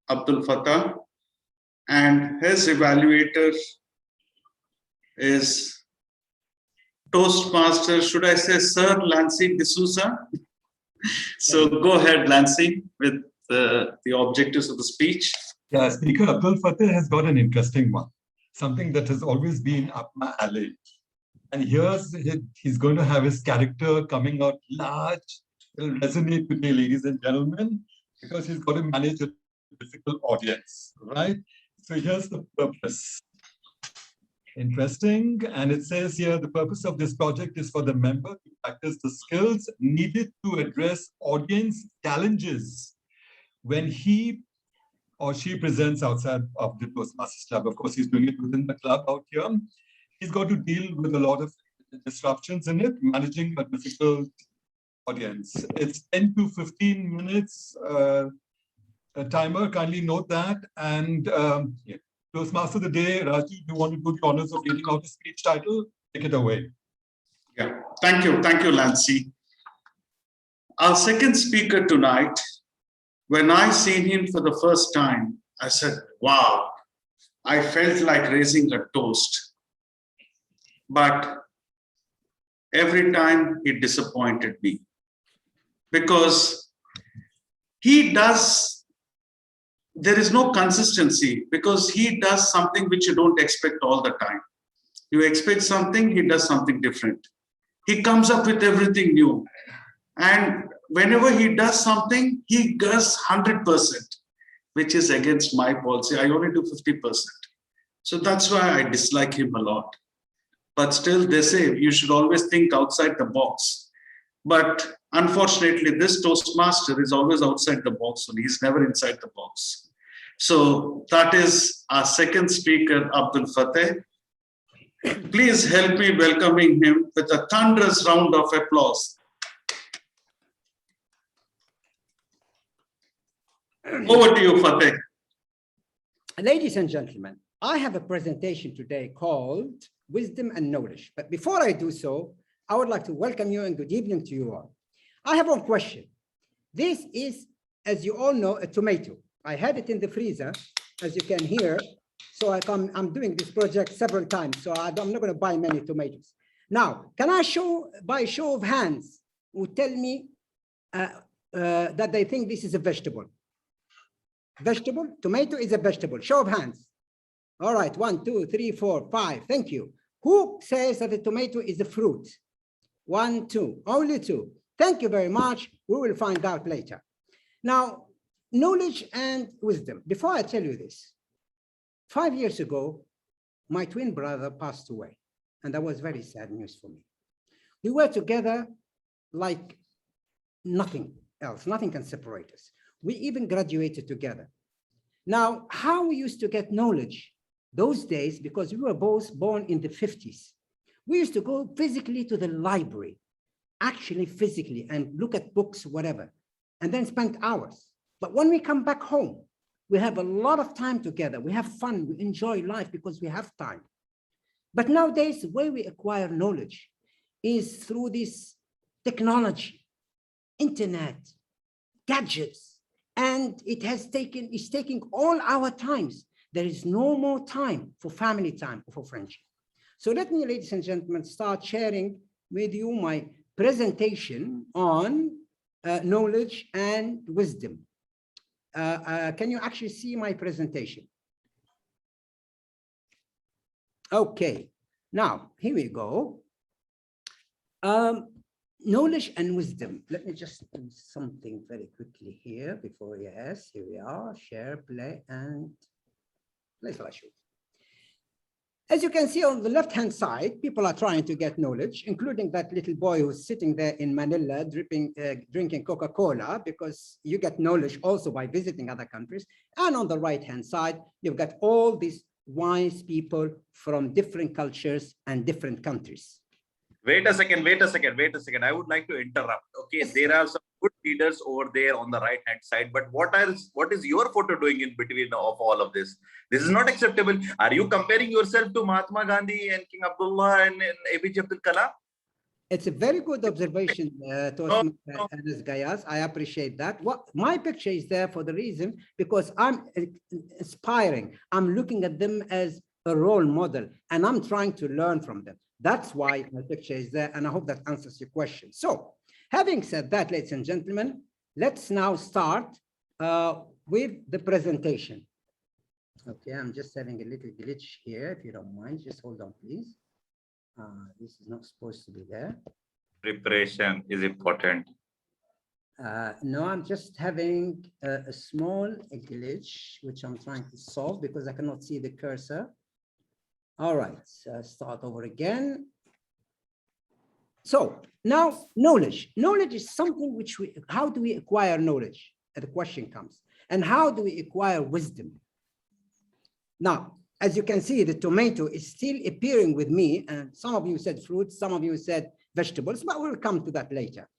Abdul Fattah, and his evaluator is Toastmaster, should I say Sir Lansing D'Souza? So go ahead, Lansing, with the objectives of the speech. Yeah, Speaker Abdul Fattah has got an interesting one, something that has always been up my alley. And he's going to have his character coming out large. It'll resonate today, ladies and gentlemen, because he's got to manage a difficult audience, right? So here's the purpose. Interesting. And it says here, the purpose of this project is for the member to practice the skills needed to address audience challenges when he or she presents outside of the Toastmasters Club. Of course, he's doing it within the club out here. He's got to deal with a lot of disruptions in it, managing a difficult audience. It's 10 to 15 minutes a timer, kindly note that. And yeah. Toastmaster of the day, Raji, you want to do the honors of reading out the speech title? Take it away. Yeah, thank you, Lancy. Our second speaker tonight, when I seen him for the first time, I said, wow, I felt like raising a toast. But every time he disappointed me because there is no consistency because he does something which you don't expect all the time. You expect something, he does something different. He comes up with everything new. And whenever he does something, he does 100%, which is against my policy. I only do 50%. So that's why I dislike him a lot. But still, they say you should always think outside the box. But unfortunately, this Toastmaster is always outside the box, and he's never inside the box. So that is our second speaker, Abdul Fattah. Please help me welcoming him with a thunderous round of applause. Over to you, Fattah. Ladies and gentlemen, I have a presentation today called Wisdom and Knowledge. But before I do so, I would like to welcome you and good evening to you all. I have one question. This is, as you all know, a tomato. I had it in the freezer, as you can hear. So I'm doing this project several times. So I'm not going to buy many tomatoes. Now, can I show, by show of hands, who tell me that they think this is a vegetable? Vegetable? Tomato is a vegetable. Show of hands. All right, 1, 2, 3, 4, 5. Thank you. Who says that the tomato is a fruit? 1, 2, only 2. Thank you very much. We will find out later. Now, knowledge and wisdom. Before I tell you this, 5 years ago, my twin brother passed away, and that was very sad news for me. We were together like nothing else. Nothing can separate us. We even graduated together. Now, how we used to get knowledge those days, because we were both born in the 50s, we used to go physically to the library, actually physically, and look at books, whatever, and then spend hours. But when we come back home, we have a lot of time together. We have fun, we enjoy life because we have time. But nowadays, the way we acquire knowledge is through this technology, internet, gadgets, and it's taking all our times. There is no more time for family time or for friendship. So let me, ladies and gentlemen, start sharing with you my presentation on knowledge and wisdom. Can you actually see my presentation? Okay, now here we go. Knowledge and wisdom. Let me just do something very quickly here before, yes, here we are, share, play, and play slideshow. As you can see on the left-hand side, people are trying to get knowledge, including that little boy who's sitting there in Manila drinking Coca-Cola, because you get knowledge also by visiting other countries. And on the right-hand side, you've got all these wise people from different cultures and different countries. Wait a second. I would like to interrupt. Okay, yes, there are some good leaders over there on the right-hand side, but what is your photo doing in between of all of this? This is not acceptable. Are you comparing yourself to Mahatma Gandhi and King Abdullah and APJ Abdul Kalam? It's a very good observation, No, Toastmaster no. Anas Gayas. I appreciate that. What my picture is there for the reason because I'm inspiring. I'm looking at them as a role model, and I'm trying to learn from them. That's why my picture is there, and I hope that answers your question. So, having said that, ladies and gentlemen, let's now start with the presentation. Okay, I'm just having a little glitch here. If you don't mind, just hold on, please. This is not supposed to be there. Preparation is important. No, I'm just having a small glitch, which I'm trying to solve because I cannot see the cursor. All right, start over again. So now knowledge. Knowledge is something which how do we acquire knowledge? The question comes. And how do we acquire wisdom? Now, as you can see, the tomato is still appearing with me. And some of you said fruits, some of you said vegetables, but we'll come to that later.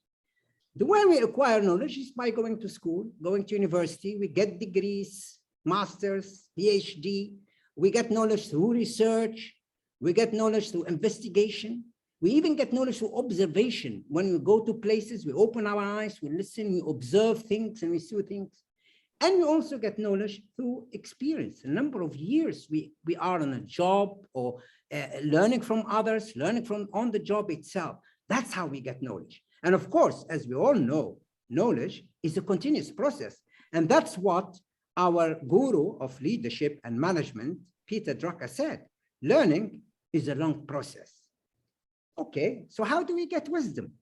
The way we acquire knowledge is by going to school, going to university. We get degrees, masters, PhD. We get knowledge through research. We get knowledge through investigation. We even get knowledge through observation. When we go to places, we open our eyes, we listen, we observe things, and we see things. And we also get knowledge through experience. A number of years we are on a job or learning from others, learning from on the job itself. That's how we get knowledge. And of course, as we all know, knowledge is a continuous process. And that's what our guru of leadership and management, Peter Drucker, said. Learning is a long process. Okay, so how do we get wisdom?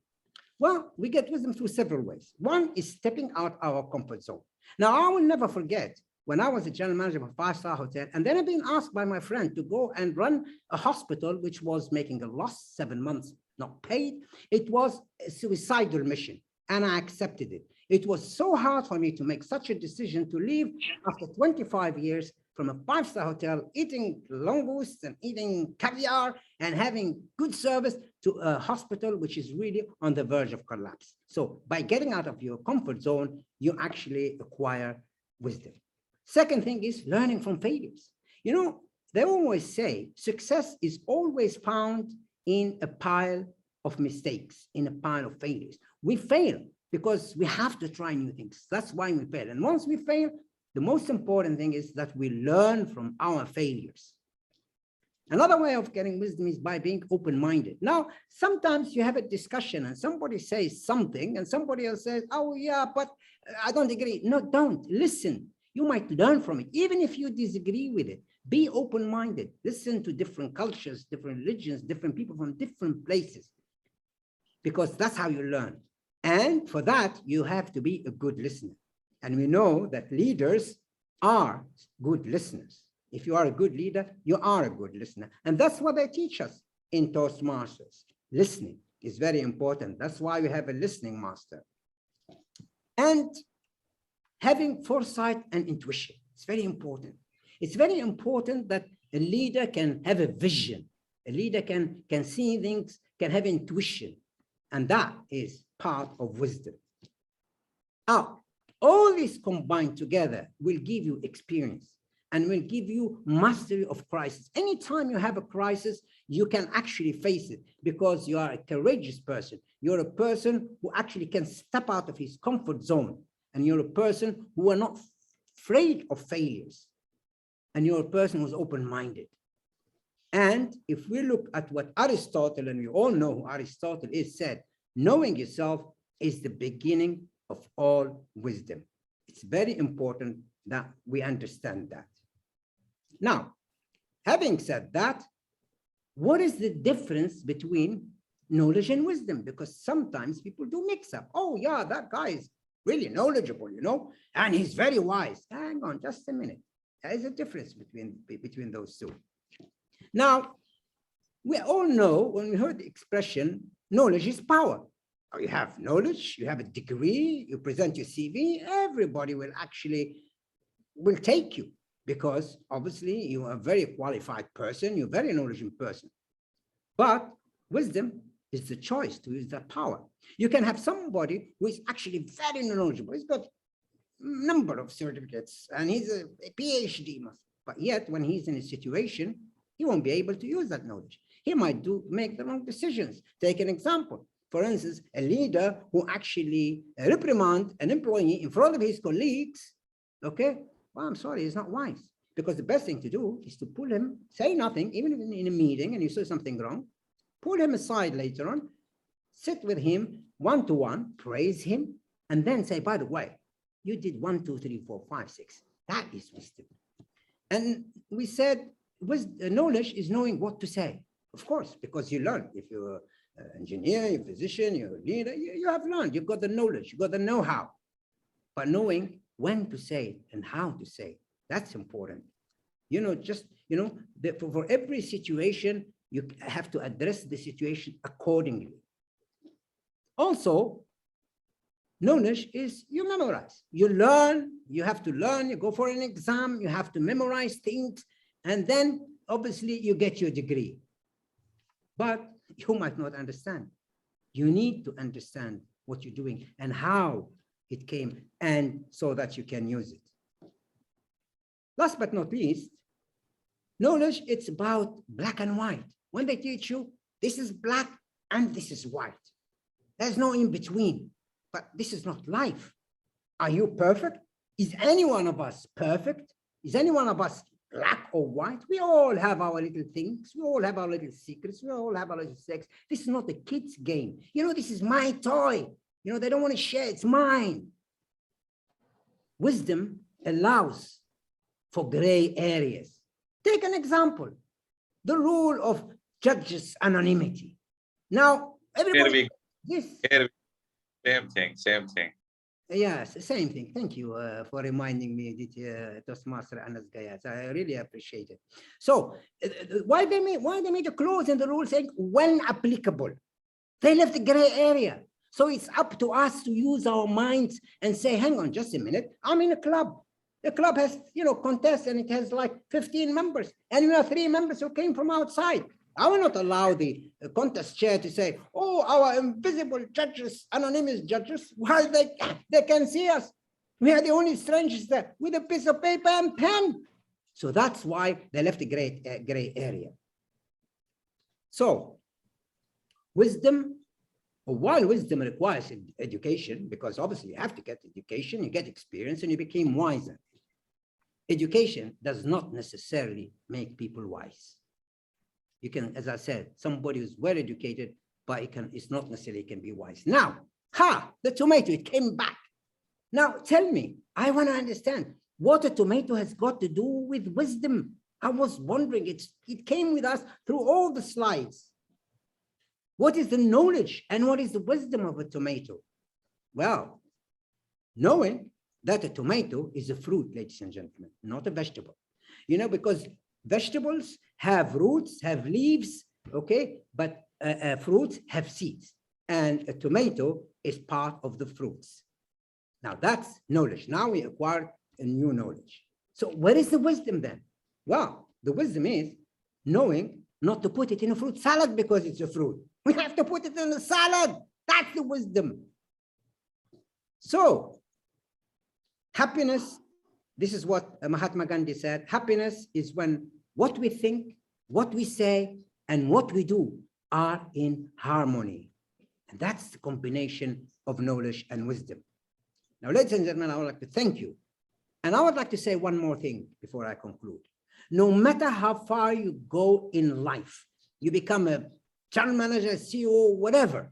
Well, we get wisdom through several ways. One is stepping out our comfort zone. Now, I will never forget when I was a general manager of a five-star hotel, and then I've been asked by my friend to go and run a hospital which was making a loss, 7 months not paid. It was a suicidal mission, and I accepted it. It was so hard for me to make such a decision to leave after 25 years from a five-star hotel, eating langoust and eating caviar and having good service to a hospital which is really on the verge of collapse. So by getting out of your comfort zone, you actually acquire wisdom. Second thing is learning from failures. You know, they always say success is always found in a pile of mistakes, in a pile of failures. We fail because we have to try new things. That's why we fail. And once we fail, the most important thing is that we learn from our failures. Another way of getting wisdom is by being open-minded. Now, sometimes you have a discussion and somebody says something and somebody else says, oh yeah, but I don't agree. No, don't. Listen. You might learn from it. Even if you disagree with it, be open-minded. Listen to different cultures, different religions, different people from different places, because that's how you learn. And for that, you have to be a good listener. And we know that leaders are good listeners. If you are a good leader, you are a good listener. And that's what they teach us in Toastmasters. Listening is very important. That's why we have a listening master. And having foresight and intuition. It's very important. It's very important that a leader can have a vision. A leader can see things, can have intuition. And that is part of wisdom. Now, all this combined together will give you experience and will give you mastery of crisis. Anytime you have a crisis, you can actually face it because you are a courageous person. You're a person who actually can step out of his comfort zone. And you're a person who are not afraid of failures. And you're a person who's open-minded. And if we look at what Aristotle, and we all know who Aristotle is, said, knowing yourself is the beginning of all wisdom. It's very important that we understand that. Now, having said that, what is the difference between knowledge and wisdom? Because sometimes people do mix up. Oh yeah, that guy is really knowledgeable, you know, and he's very wise. Hang on just a minute. There is a difference between those two. Now, we all know when we heard the expression, knowledge is power. You have knowledge, you have a degree, you present your CV, everybody will take you because obviously you are a very qualified person, you're a very knowledgeable person. But wisdom is the choice to use that power. You can have somebody who is actually very knowledgeable. He's got a number of certificates and he's a PhD, but yet when he's in a situation, he won't be able to use that knowledge. he might make the wrong decisions. Take an example. For instance, a leader who actually reprimand an employee in front of his colleagues, okay, well, I'm sorry, it's not wise. Because the best thing to do is to pull him, say nothing, even if in a meeting and you say something wrong, pull him aside later on, sit with him one-to-one, praise him, and then say, by the way, you did 1, 2, 3, 4, 5, 6. That is wisdom. And we said, knowledge is knowing what to say. Of course, because you learn. If you're an engineer, you're a physician, you're a leader, you have learned. You've got the knowledge, you've got the know-how. But knowing when to say it and how to say it, that's important. You know, just, you know, for every situation, you have to address the situation accordingly. Also, knowledge is you memorize, you learn, you have to learn, you go for an exam, you have to memorize things, and then obviously you get your degree. But you might not understand. You need to understand what you're doing and how it came, and so that you can use it. Last but not least, knowledge, it's about black and white. When they teach you, this is black and this is white. There's no in between, but this is not life. Are you perfect? Is any one of us perfect? Is any one of us black or white? We all have our little things. We all have our little secrets. We all have our little sex. This is not a kid's game. You know, this is my toy. You know, they don't want to share. It's mine. Wisdom allows for gray areas. Take an example, the rule of judges' anonymity. Now, everybody, yes. Same thing. Yes, same thing. Thank you for reminding me, Toastmaster Anas Gayat. I really appreciate it. So, why they made a clause in the rule saying when applicable? They left the gray area. So it's up to us to use our minds and say, hang on just a minute, I'm in a club. The club has, you know, contests and it has like 15 members. And we have 3 members who came from outside. I will not allow the contest chair to say, oh, our invisible judges, anonymous judges, while they can see us. We are the only strangers there with a piece of paper and pen. So that's why they left the gray area. So wisdom, while wisdom requires education, because obviously you have to get education, you get experience, and you become wiser. Education does not necessarily make people wise. You can, as I said, somebody who's well educated, but it's not necessarily can be wise. Now, the tomato, it came back. Now tell me, I want to understand what a tomato has got to do with wisdom. I was wondering, it came with us through all the slides. What is the knowledge and what is the wisdom of a tomato? Well, knowing that a tomato is a fruit, ladies and gentlemen, not a vegetable. You know, because vegetables have roots, have leaves, okay? But fruits have seeds. And a tomato is part of the fruits. Now that's knowledge. Now we acquire a new knowledge. So where is the wisdom then? Well, the wisdom is knowing not to put it in a fruit salad because it's a fruit. We have to put it in a salad. That's the wisdom. So happiness, this is what Mahatma Gandhi said. Happiness is when what we think, what we say, and what we do are in harmony. And that's the combination of knowledge and wisdom. Now, ladies and gentlemen, I would like to thank you. And I would like to say one more thing before I conclude. No matter how far you go in life, you become a general manager, CEO, whatever,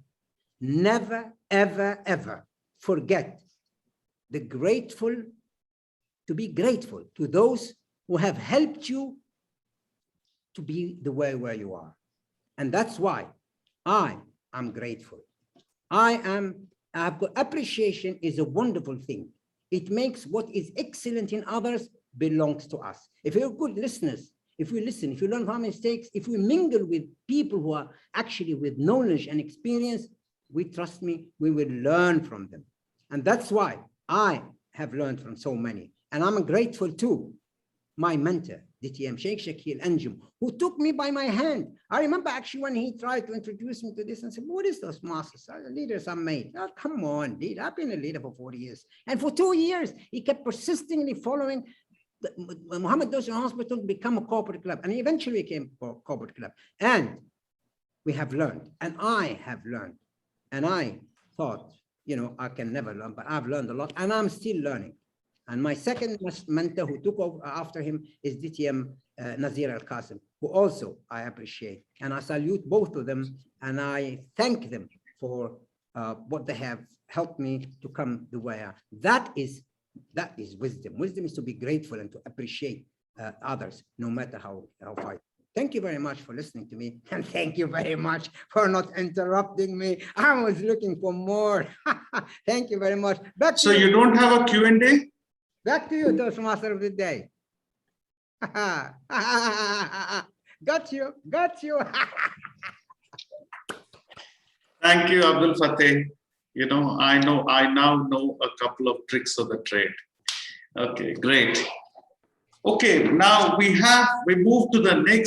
never, ever, ever forget to be grateful to those who have helped you to be the way where you are. And that's why I am grateful. Appreciation is a wonderful thing. It makes what is excellent in others belongs to us. If you're good listeners, if we listen, if you learn from mistakes, if we mingle with people who are actually with knowledge and experience, trust me, we will learn from them. And that's why I have learned from so many. And I'm grateful to my mentor, DTM Sheikh Shakil Anjum, who took me by my hand. I remember actually when he tried to introduce me to this and said, what is those masters? Leaders are made. Oh, come on, leader. I've been a leader for 40 years. And for 2 years, he kept persistently following the Muhammad Dosan Hospital to become a corporate club. And he eventually became a corporate club. And we have learned, and I have learned, and I thought, you know, I can never learn, but I've learned a lot, and I'm still learning. And my second mentor who took over after him is DTM Nazir Al-Qasim, who also I appreciate. And I salute both of them, and I thank them for what they have helped me to come the way I am. That is wisdom. Wisdom is to be grateful and to appreciate others, no matter how far. Thank you very much for listening to me, and thank you very much for not interrupting me. I was looking for more. Thank you very much. Back to So you. you don't have a Q&A? Back to you, Toastmaster of the day. Got you. Thank you, Abdul Fateh. You know, I now know a couple of tricks of the trade. Okay, great. Okay, now we move to the next